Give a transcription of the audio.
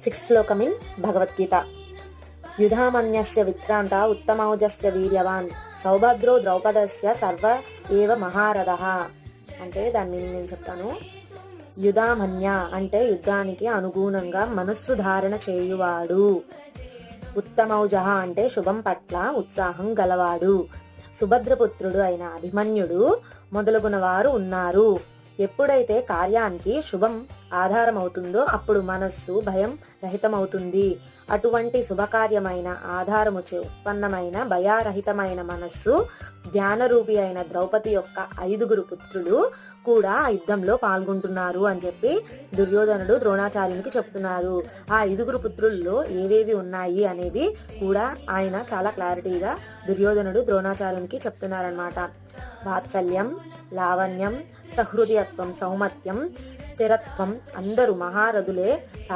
Sixth శ్లోకం in Bhagavad Gita. యుధామన్యస్య Vikrant ఉత్తమౌజస్య వీర్యవాన్ సౌభద్రో ద్రౌపదస్య సర్వ ఏవ మహారథః. అంటే దాన్ని నేను చెప్తాను. యుధామన్య అంటే యుద్ధానికి అనుగుణంగా మనస్సు ధారణ చేయువాడు. ఉత్తమౌజ అంటే శుభం పట్ల ఉత్సాహం గలవాడు. సుభద్రపుత్రుడు అయిన అభిమన్యుడు మొదలుగున వారు ఉన్నారు. ఎప్పుడైతే కార్యానికి శుభం ఆధారమవుతుందో అప్పుడు మనస్సు భయం రహితమవుతుంది. అటువంటి శుభకార్యమైన ఆధారముచే ఉత్పన్నమైన భయారహితమైన మనస్సు ధ్యానరూపి అయిన ద్రౌపది యొక్క 5 పుత్రులు కూడా యుద్ధంలో పాల్గొంటున్నారు అని చెప్పి దుర్యోధనుడు ద్రోణాచార్యునికి చెప్తున్నారు. ఆ 5 పుత్రుల్లో ఏవేవి ఉన్నాయి అనేవి కూడా ఆయన చాలా క్లారిటీగా దుర్యోధనుడు ద్రోణాచార్యునికి చెప్తున్నారనమాట. వాత్సల్యం, లావణ్యం, సహృదయత్వం, సౌమత్యం, స్థిరత్వం. అందరూ మహారథులే.